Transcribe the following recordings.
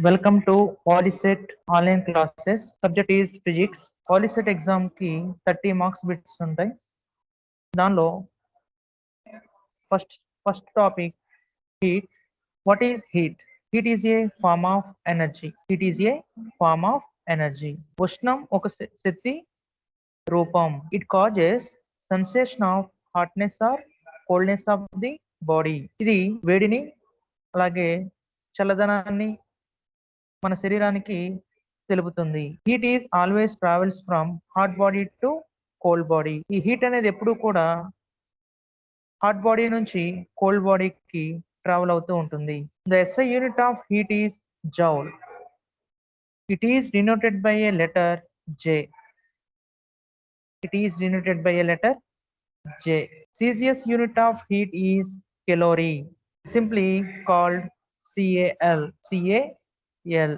Welcome to Polycet online classes. Subject is physics. Polycet exam కి 30 marks bits ఉంటాయి. దానిలో first topic heat. What is heat? Heat is a form of energy. Heat is a form of energy. ఉష్ణం ఒక శక్తి రూపం. It causes sensation of hotness or coldness of the body. ఇది వేడిని అలాగే చల్లదనాన్ని మన శరీరానికి తెలుపుతుంది. Heat is always travels from hot body to cold body. ఈ హీట్ అనేది ఎప్పుడు కూడా హాట్ బాడీ నుంచి కోల్డ్ బాడీకి ట్రావెల్ అవుతూ ఉంటుంది. The SI unit of heat is joule. It is denoted by A letter J. It is denoted by a letter J. Celsius unit of heat is calorie, simply called CAL. CAL.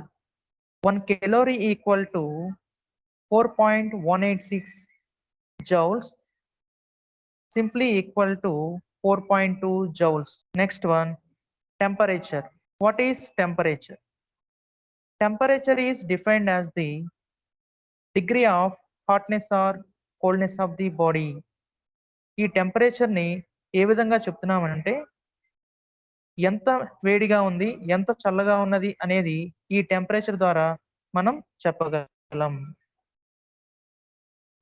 1 calorie equal to 4.186 joules, simply equal to 4.2 joules. Next one, temperature. What is temperature? Temperature is defined as the degree of hotness or coldness of the body. ఈ టెంపరేచర్ని ఏ విధంగా చెప్తున్నామంటే ఎంత వేడిగా ఉంది, ఎంత చల్లగా ఉన్నది అనేది ఈ టెంపరేచర్ ద్వారా మనం చెప్పగలం.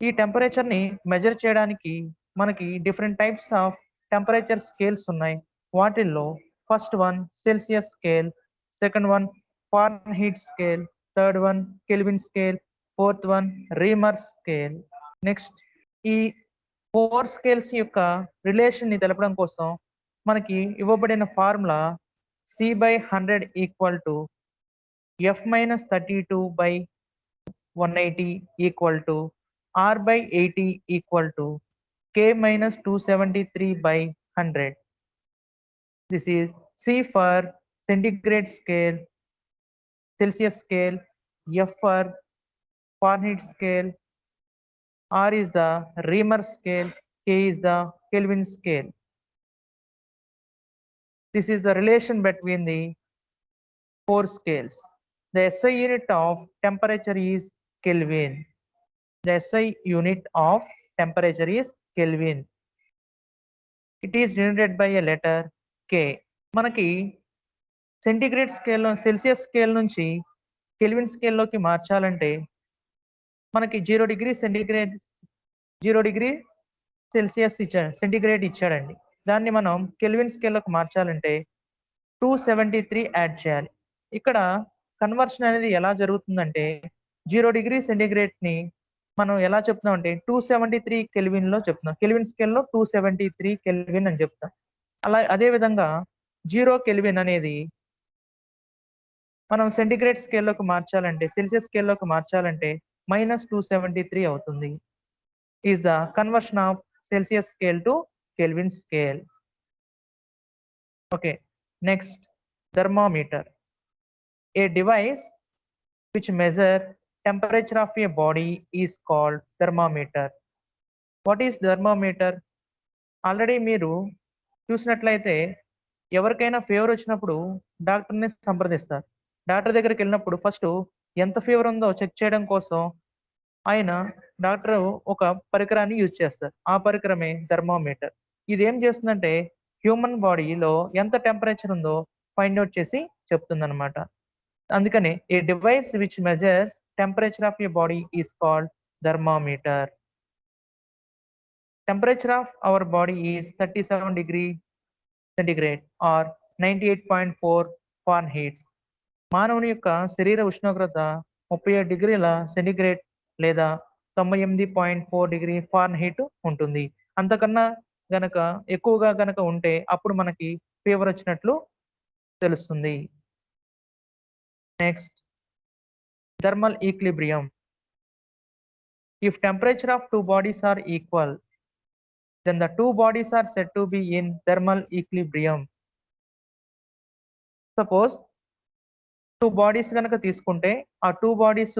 ఈ టెంపరేచర్ని మెజర్ చేయడానికి మనకి different types of temperature scales ఉన్నాయి. వాటిల్లో first one Celsius scale, second one Fahrenheit scale, third one kelvin scale, fourth one Reimer scale. Next, ఈ 4 స్కేల్స్ యొక్క రిలేషన్ని తెలపడం కోసం మనకి ఇవ్వబడిన formula C/100 equal to F-32/180 equal to R/80 equal to K-273/100. This is C for centigrade scale, Celsius scale, F for Fahrenheit scale, R is the Reamer scale, K is the Kelvin scale. This is the relation between the 4 scales. The SI unit of temperature is Kelvin. The SI unit of temperature is Kelvin. It is denoted by a letter K. మనకి centigrade స్కేల్లో Celsius scale నుంచి kelvin స్కేల్లోకి మార్చాలంటే మనకి 0 degree centigrade 0 degree Celsius centigrade ఇచ్చాడండి. దాన్ని మనం kelvin స్కేల్లోకి మార్చాలంటే 273 add చేయాలి. ఇక్కడ కన్వర్షన్ అనేది ఎలా జరుగుతుందంటే 0 డిగ్రీ సెంటిగ్రేడ్ని మనం ఎలా చెప్తున్నాం అంటే 273 కెల్విన్లో చెప్తున్నాం. కెల్విన్ స్కేల్లో 273 కెల్విన్ అని చెప్తాం. అదేవిధంగా 0 కెల్విన్ అనేది మనం సెంటిగ్రేడ్ స్కేల్లోకి మార్చాలంటే సెల్సియస్ స్కేల్లోకి మార్చాలంటే -273 అవుతుంది. Is the conversion of Celsius scale to Kelvin scale. Okay, next, thermometer. A device which measure temperature of a body is called thermometer. What is thermometer? Already మీరు చూసినట్లయితే ఎవరికైనా ఫీవర్ వచ్చినప్పుడు డాక్టర్ని సంప్రదిస్తారు. డాక్టర్ దగ్గరికి వెళ్ళినప్పుడు ఫస్ట్ ఎంత ఫీవర్ ఉందో check చేయడం కోసం ఆయన డాక్టర్ ఒక పరికరాన్ని యూజ్ చేస్తారు. ఆ పరికరమే థర్మోమీటర్. ఇది ఏం చేస్తుందంటే హ్యూమన్ బాడీలో ఎంత టెంపరేచర్ ఉందో ఫైండ్ అవుట్ చేసి చెప్తుందన్నమాట. అందుకని a device which measures temperature of your body is called thermometer. Temperature of our body is 37 degree centigrade or 98.4 Fahrenheit. మానవుని యొక్క శరీర ఉష్ణోగ్రత 37 డిగ్రీల సెంటిగ్రేడ్ లేదా 98.4 డిగ్రీ ఫారెన్హీట్ ఉంటుంది. అంతకన్నా గనక ఎక్కువగా గనక ఉంటే అప్పుడు మనకి ఫీవర్ వచ్చినట్లు తెలుస్తుంది. Next, thermal equilibrium. If temperature of 2 bodies are equal then the 2 bodies are said to be in thermal equilibrium. Suppose 2 bodies కనుక తీసుకుంటే ఆ 2 బాడీస్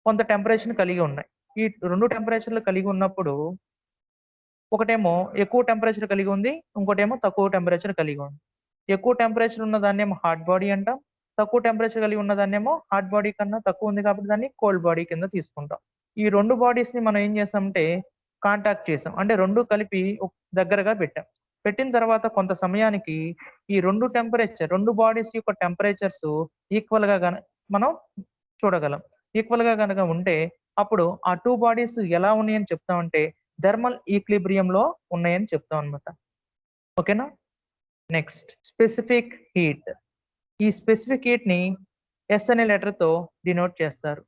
కొంత టెంపరేచర్ కలిగి ఉన్నాయి. ఈ 2 టెంపరేచర్లు కలిగి ఉన్నప్పుడు ఒకటేమో ఎక్కువ టెంపరేచర్ కలిగి ఉంది, ఇంకోటేమో తక్కువ టెంపరేచర్ కలిగి ఉంది. ఎక్కువ టెంపరేచర్ ఉన్న దాన్ని ఏమో హాట్ బాడీ అంటాం, తక్కువ టెంపరేచర్ కలిగి ఉన్నదాన్నేమో హాట్ బాడీ కన్నా తక్కువ ఉంది కాబట్టి దాన్ని కోల్డ్ బాడీ కింద తీసుకుంటాం. ఈ 2 బాడీస్‌ని మనం ఏం చేసామంటే కాంటాక్ట్ చేసాం. అంటే 2 కలిపి దగ్గరగా పెట్టాం. పెట్టిన తర్వాత కొంత సమయానికి ఈ 2 బాడీస్ యొక్క టెంపరేచర్స్ ఈక్వల్‌గా మనం చూడగలం. ఈక్వల్‌గా గనక ఉంటే అప్పుడు ఆ 2 బాడీస్ ఎలా ఉన్నాయని చెప్తామంటే థర్మల్ ఈక్విలిబ్రియంలో ఉన్నాయని చెప్తాం అన్నమాట. ఓకేనా? Next specific heat. ఈ స్పెసిఫిక్ హీట్‌ని ఎస్ అనే లెటర్‌తో డినోట్ చేస్తారు.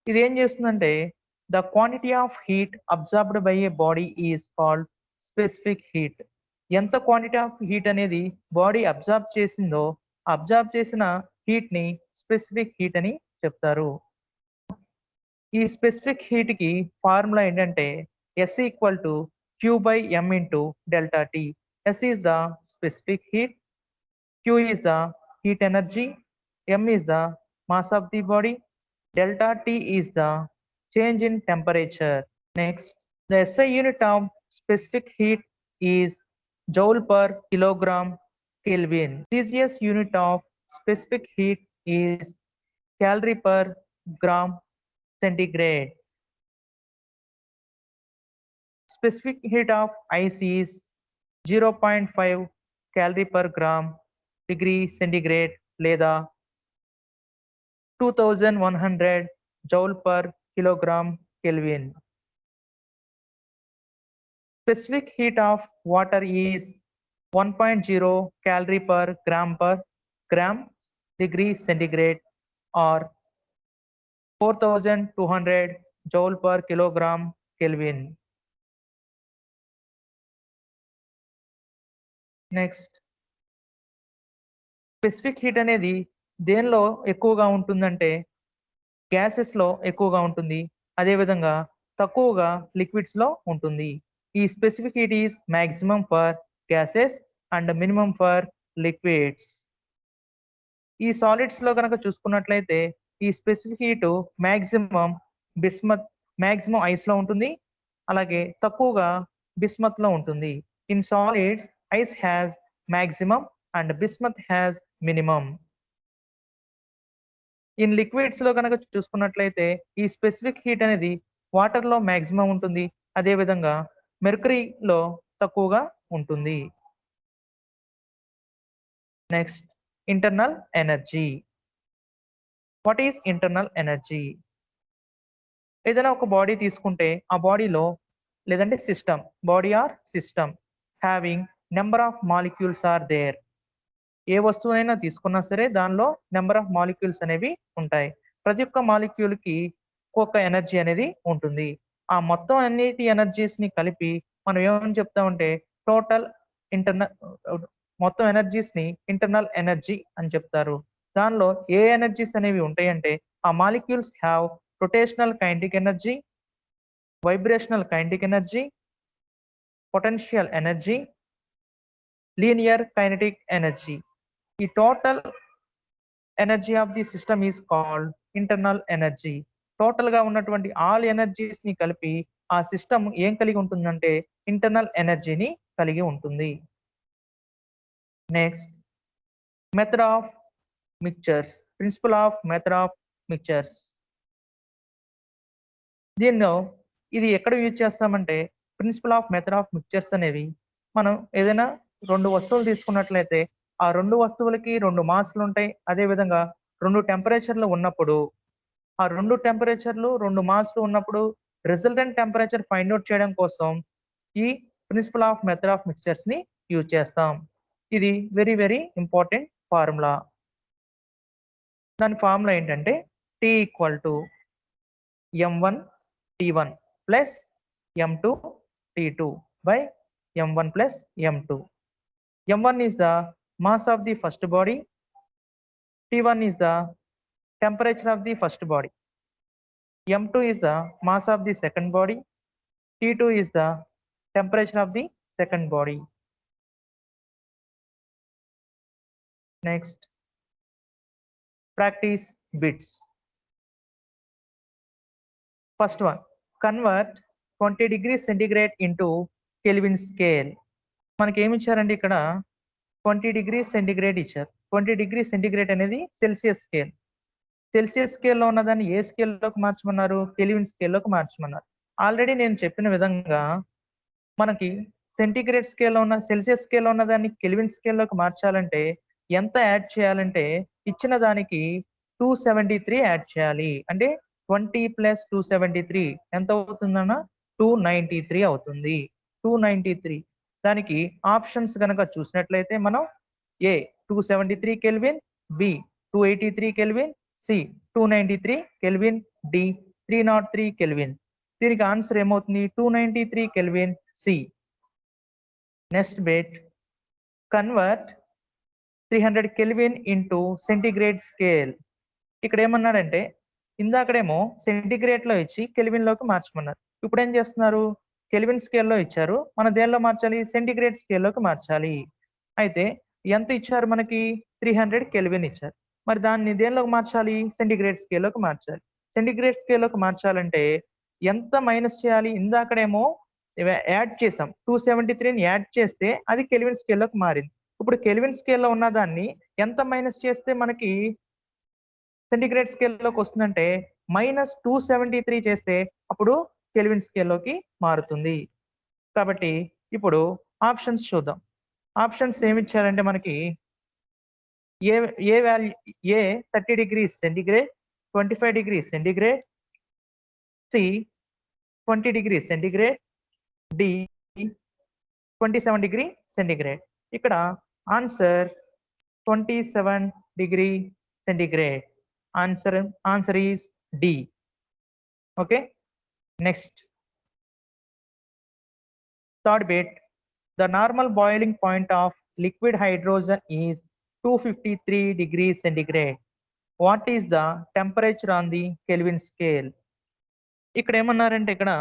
ఇది ఏం చేస్తుందంటే the quantity of heat absorbed by A body is called specific heat. ఎంత క్వాంటిటీ ఆఫ్ హీట్ అనేది బాడీ అబ్జార్బ్ చేసిందో అబ్జార్బ్ చేసిన హీట్‌ని స్పెసిఫిక్ హీట్ అని చెప్తారు. ఈ స్పెసిఫిక్ హీట్‌కి ఫార్ములా ఏంటంటే S equal to Q/m into delta T. S is the specific heat, Q is the heat energy, M is the mass of the body, delta T is the change in temperature. Next, the SI unit of specific heat is joule per kilogram Kelvin. Celsius unit of specific heat is calorie per gram centigrade. Specific heat of ice is 0.5 calorie per gram degree centigrade లేదా 2100 joule per kilogram Kelvin. Specific heat of water is 1.0 calorie per gram degree centigrade or 4200 joule per kilogram Kelvin. Next specific heat అనేది దేనిలో ఎక్కువగా ఉంటుందంటే గ్యాసెస్లో ఎక్కువగా ఉంటుంది. అదేవిధంగా తక్కువగా లిక్విడ్స్లో ఉంటుంది. ఈ specific heat is maximum for gases and minimum for liquids. ఈ సాలిడ్స్లో కనుక చూసుకున్నట్లయితే ఈ స్పెసిఫిక్ హీట్ మ్యాక్సిమం ఐస్లో ఉంటుంది. అలాగే తక్కువగా బిస్మత్లో ఉంటుంది. In solids ice has maximum and bismuth has minimum. In liquids లో కనుక చూసుకున్నట్లయితే ఈ స్పెసిఫిక్ హీట్ అనేది వాటర్ లో మ్యాక్సిమం ఉంటుంది. అదేవిధంగా మెర్కరీలో తక్కువగా ఉంటుంది. Next internal energy. What is internal energy? ఏదైనా ఒక బాడీ తీసుకుంటే ఆ బాడీలో లేదంటే body or system having number of molecules or there. ఏ వస్తువునైనా తీసుకున్నా సరే దానిలో నెంబర్ ఆఫ్ మాలిక్యూల్స్ అనేవి ఉంటాయి. ప్రతి ఒక్క మాలిక్యూల్ కి ఒక్కొక్క ఎనర్జీ అనేది ఉంటుంది. ఆ మొత్తం అన్నిటి ఎనర్జీస్ ని కలిపి మనం ఏమని చెప్తామంటే టోటల్ ఇంటర్నల్ మొత్తం ఎనర్జీస్ ని ఇంటర్నల్ ఎనర్జీ అని చెప్తారు. దానిలో ఏ ఎనర్జీస్ అనేవి ఉంటాయంటే ఆ molecules have rotational kinetic energy, vibrational kinetic energy, potential energy, linear kinetic energy. ఈ total energy of the system is called internal energy. Total గా ఉన్నటువంటి ఆల్ ఎనర్జీస్ ని కలిపి ఆ సిస్టమ్ ఏం కలిగి ఉంటుందంటే ఇంటర్నల్ ఎనర్జీని కలిగి ఉంటుంది. Next method of mixtures. Principle of method of mixtures. దీనిలో ఇది ఎక్కడ యూజ్ చేస్తామంటే principle of method of mixtures అనేవి మనం ఏదైనా 2 వస్తువులు తీసుకున్నట్లయితే ఆ 2 వస్తువులకి 2 మాస్లు ఉంటాయి. అదేవిధంగా 2 టెంపరేచర్లు ఉన్నప్పుడు ఆ 2 టెంపరేచర్లు 2 మాస్లు ఉన్నప్పుడు రిజల్టెంట్ టెంపరేచర్ ఫైండ్ అవుట్ చేయడం కోసం ఈ principle of method of mixtures ని యూజ్ చేస్తాం. ఇది వెరీ వెరీ ఇంపార్టెంట్ ఫార్ములా. దాని ఫార్ములా ఏంటంటే T equal to M1 T1 plus M2 T2 by M1 plus M2. M1 is the mass of the first body. T1 is the temperature of the first body. M2 is the mass of the second body. T2 is the temperature of the second body. Next, practice bits. First one, convert 20 degrees centigrade into Kelvin scale. మనకి ఏమి ఇచ్చారండి ఇక్కడ 20 degree centigrade ఇచ్చారు. 20 degree centigrade అనేది Celsius scale. Celsius స్కేల్లో ఉన్నదాన్ని ఏ స్కేల్లోకి మార్చమన్నారు? Kelvin స్కేల్లోకి మార్చమన్నారు. Already నేను చెప్పిన విధంగా మనకి సెంటిగ్రేడ్ స్కేల్లో ఉన్న సెల్సియస్ స్కేల్లో ఉన్న దాన్ని కెల్విన్ స్కేల్లోకి మార్చాలంటే ఎంత యాడ్ చేయాలంటే ఇచ్చిన దానికి 273 యాడ్ చేయాలి. అంటే 20 + 273 ఎంత అవుతుందన్న 293 అవుతుంది. 293 దానికి ఆప్షన్స్ కనుక చూసినట్లయితే మనం A 273 kelvin, B 283 kelvin, C 293 kelvin, D 303 kelvin. దీనికి ఆన్సర్ ఏమవుతుంది? 293 kelvin C. Next bit, convert 300 kelvin into centigrade scale. ఇక్కడ ఏమన్నాడంటే ఇందాకడేమో సెంటిగ్రేడ్ లో ఇచ్చి కెల్విన్ లోకి మార్చమన్నారు. ఇప్పుడు ఏం చేస్తున్నారు? కెల్విన్ స్కేల్లో ఇచ్చారు, మనం దేనిలో మార్చాలి? సెంటిగ్రేడ్ స్కేల్లోకి మార్చాలి. అయితే ఎంత ఇచ్చారు మనకి? 300 కెల్విన్ ఇచ్చారు. మరి దాన్ని దేనిలోకి మార్చాలి? సెంటిగ్రేడ్ స్కేల్లోకి మార్చాలి. సెంటిగ్రేడ్ స్కేల్లోకి మార్చాలంటే ఎంత మైనస్ చేయాలి? ఇందాకడేమో యాడ్ చేసాం, 273ని యాడ్ చేస్తే అది కెల్విన్ స్కేల్లోకి మారింది. ఇప్పుడు కెల్విన్ స్కేల్లో ఉన్న దాన్ని ఎంత మైనస్ చేస్తే మనకి సెంటిగ్రేడ్ స్కేల్లోకి వస్తుందంటే -273 చేస్తే అప్పుడు కెల్విన్ స్కేల్లోకి మారుతుంది. కాబట్టి ఇప్పుడు ఆప్షన్స్ చూద్దాం. ఆప్షన్స్ ఏమిచ్చారంటే మనకి ఏ ఏ value A 30 degree centigrade, 25 degree centigrade, C 20 degree centigrade, D 27 degree centigrade. ఇక్కడ answer 27 degree centigrade. Answer is D. Okay. Next, third bit. The normal boiling point of liquid hydrogen is 253 degrees centigrade. What is the temperature on the Kelvin scale? ఇక్కడ ఏమన్నారంటే ఇక్కడ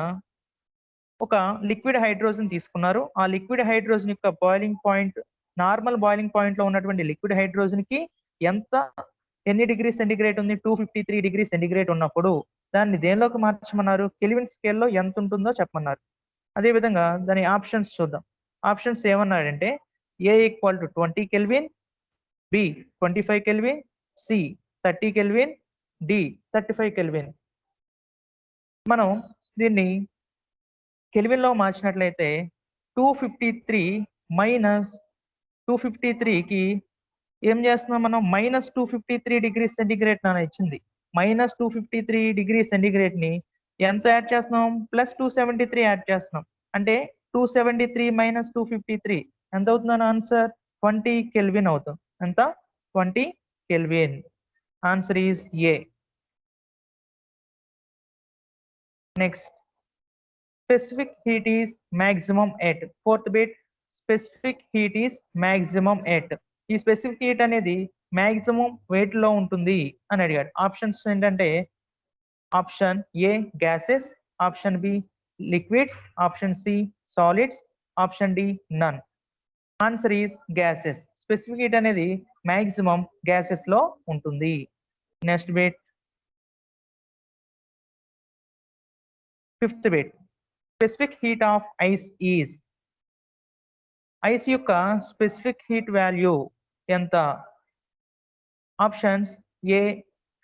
ఒక liquid hydrogen తీసుకున్నారు. ఆ liquid hydrogen యొక్క boiling point, normal boiling point లో ఉన్నటువంటి liquid hydrogen కి ఎన్ని డిగ్రీ సెంటిగ్రేడ్ ఉంది? 253 డిగ్రీ సెంటిగ్రేడ్ ఉన్నప్పుడు దాన్ని దేనిలోకి మార్చమన్నారు? కెల్విన్ స్కేల్లో ఎంత ఉంటుందో చెప్పమన్నారు. అదేవిధంగా దాని ఆప్షన్స్ చూద్దాం. ఆప్షన్స్ ఏమన్నాడంటే A equal to 20 kelvin, B 25 kelvin, C 30 kelvin, D 35 kelvin. మనం దీన్ని కెల్విన్ లో మార్చినట్లయితే 253 మైనస్ 253కి ఏం చేస్తున్నాం మనం? -253 డిగ్రీ సెంటిగ్రేడ్ నాన్న ఇచ్చింది. -253 డిగ్రీ సెంటిగ్రేడ్ ని ఎంత యాడ్ చేస్తున్నాం? +273 యాడ్ చేస్తున్నాం. అంటే 273 - 253 ఎంత అవుతుందని ఆన్సర్? 20 కెల్విన్ అవుతుంది. ఎంత? 20 kelvin. Answer is A. Next, specific heat is maximum at. Fourth bit, specific heat is maximum at. ఈ స్పెసిఫిక్ హీట్ అనేది మాక్సిమం వెయిట్ లో ఉంటుంది అని అడిగాడు. ఆప్షన్స్ ఏంటంటే option A gases, option B liquids, option C solids, option D none. Answer is gases. Specific heat అనేది maximum gases లో ఉంటుంది. Next bit, fifth bit, specific heat of ice is. Ice యొక్క specific heat value ఎంత? Options A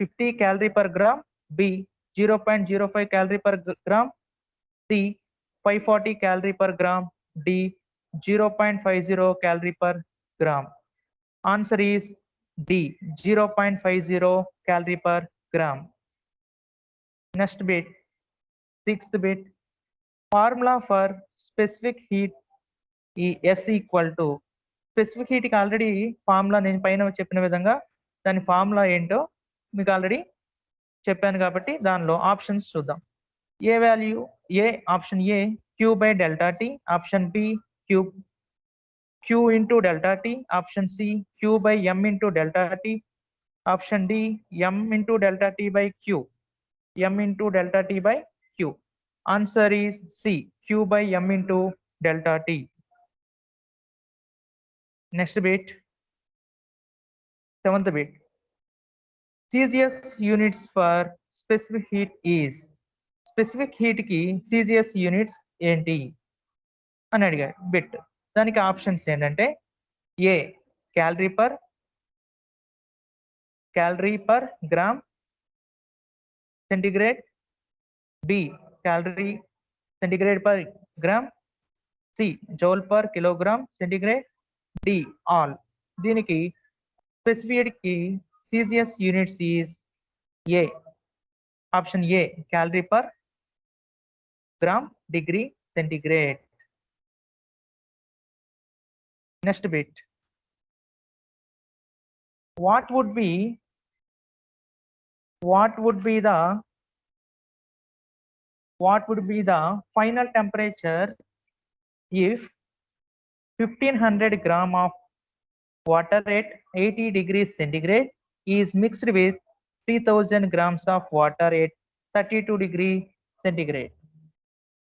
50 calorie per gram, B 0.05 calorie per gram, C 540 calorie per gram, D 0.50 calorie per gram. Answer is D, 0.50 calorie per gram. Next bit, sixth bit, formula for specific heat S equal to. Specific హీట్కి already formula నేను పైన చెప్పిన విధంగా దాని formula ఏంటో మీకు already చెప్పాను కాబట్టి దానిలో ఆప్షన్స్ చూద్దాం. ఏ వాల్యూ? ఏ option A Q by delta T, option B Q into delta T, option C Q by M into delta T, option D M into delta T by Q, M into delta T by Q. Answer is C, Q by M into delta T. Next bit, seventh bit, CGS units for specific heat is. Specific heat కి CGS units ఏంటి అని అడిగాడు bit. దానికి options ఏంటంటే ఏ calorie per gram centigrade, B calorie centigrade per gram, C joule per kilogram centigrade, D all. దీనికి specified కి CCS units is A, option A calorie per gram degree centigrade. Next bit, what would be the final temperature if 1500 gram of water at 80 degrees centigrade is mixed with 3000 grams of water at 32 degrees centigrade?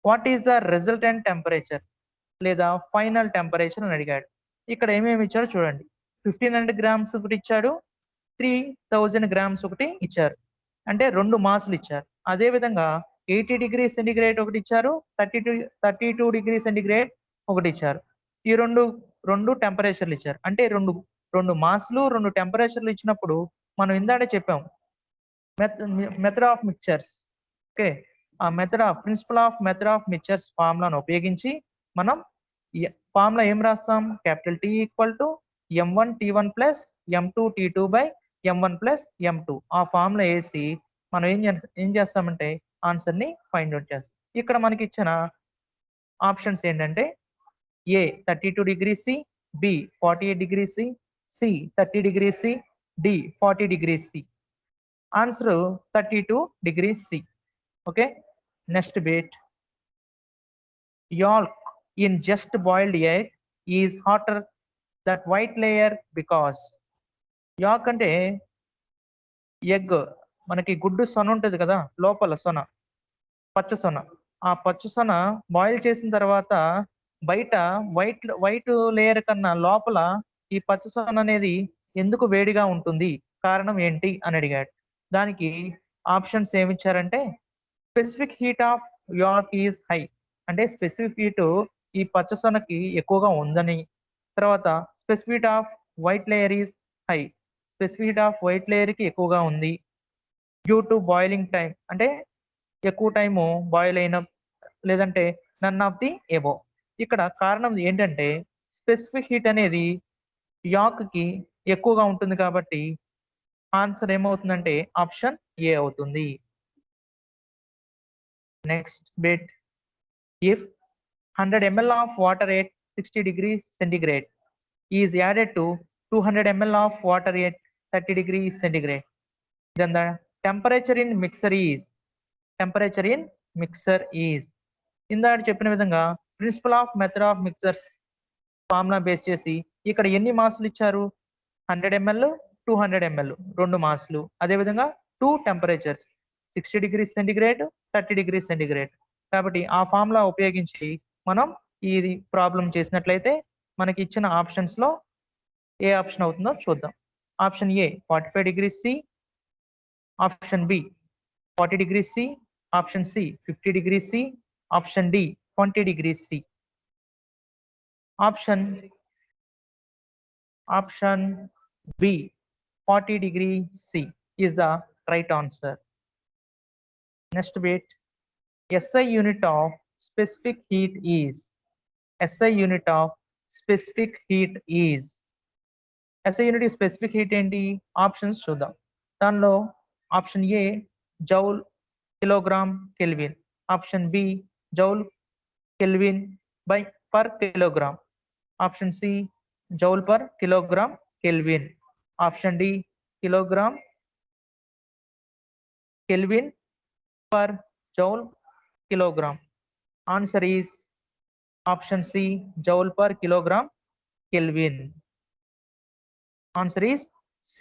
What is the resultant temperature లేదా final temperature అని అడిగాడు. ఇక్కడ ఏమేమి ఇచ్చాడో చూడండి. 1500 grams ఒకటి ఇచ్చాడు, 3000 grams ఒకటి ఇచ్చారు, అంటే 2 మాసులు ఇచ్చారు. అదే విధంగా 80 డిగ్రీ సెంటిగ్రేడ్ ఒకటి ఇచ్చారు, 32 డిగ్రీ సెంటిగ్రేడ్ ఒకటి ఇచ్చారు. ఈ రెండు టెంపరేచర్లు ఇచ్చారు, అంటే రెండు మాసులు 2 టెంపరేచర్లు ఇచ్చినప్పుడు మనం ఇందాడే చెప్పాం మెథడ్ ఆఫ్ మిక్చర్స్. ఓకే, ఆ principle of method of mixtures ఫార్ములాను ఉపయోగించి మనం ఫార్ములా ఏం రాస్తాం? Capital T equal to M1 T1 plus M2 T2 by M1 plus M2. ఆ ఫార్ములా వేసి మనం ఏం చేస్తామంటే ఆన్సర్ ని ఫైండ్ అవుట్ చేస్తాం. ఇక్కడ మనకి ఇచ్చిన ఆప్షన్స్ ఏంటంటే A 32 degree C, B 48 degree C, C 30 degree C, D 40 degree C. Answer 32 degree C. Okay, next bit, yolk in just boiled egg is hotter that white layer because. yolk అంటే egg, మనకి గుడ్డు సొన ఉంటుంది కదా, లోపల సొన, పచ్చ సొన. ఆ పచ్చ సొన boil చేసిన తర్వాత బయట వైట్ లేయర్ కన్నా లోపల ఈ పచ్చ సొన అనేది ఎందుకు వేడిగా ఉంటుంది, కారణం ఏంటి అని అడిగాడు. దానికి ఆప్షన్స్ ఏమిచ్చారంటే specific heat of yolk is high, అంటే స్పెసిఫిక్ హీట్ ఈ పచ్చ సొనకి ఎక్కువగా ఉందని. తర్వాత specific of white layer is high, specific heat of white layer కి ఎక్కువగా ఉంది. డ్యూ టు బాయిలింగ్ టైం, అంటే ఎక్కువ టైము బాయిల్ అయిన, లేదంటే నన్ ఆఫ్ ది ఎబో. ఇక్కడ కారణం ఏంటంటే స్పెసిఫిక్ హీట్ అనేది యాక్ కి ఎక్కువగా ఉంటుంది కాబట్టి ఆన్సర్ ఏమవుతుందంటే ఆప్షన్ ఏ అవుతుంది. Next bit, if 100 ml of water at 60 degrees centigrade is added to 200 ml of water at 30 degrees centigrade, then the temperature in mixer is. ఇందాక చెప్పిన విధంగా principle of method of mixtures formula base చేసి ఇక్కడ ఎన్ని మాసులు ఇచ్చారు? 100 ml 200 ml 2 మాసులు. అదేవిధంగా 2 temperatures 60 degree centigrade 30 degree centigrade. కాబట్టి ఆ ఫార్ములా ఉపయోగించి మనం ఇది ప్రాబ్లం చేసినట్లయితే మనకి ఇచ్చిన ఆప్షన్స్ లో ఏ ఆప్షన్ అవుతుందో చూద్దాం. Option A 45 degree C, option B 40 degree C, option C 50 degree C, option D 20 degree C. Option B 40 degree C is the right answer. Next bit, SI unit of specific heat is. SI unit of specific heat is. SI unit specific heat ఏంటి? Options చూద్దాం. దానిలో option A joule kilogram kelvin, option B joule kelvin by per kilogram, option C joule per kilogram kelvin, option D kilogram kelvin per joule kilogram. Answer is option C joule per kilogram Kelvin. Answer is C.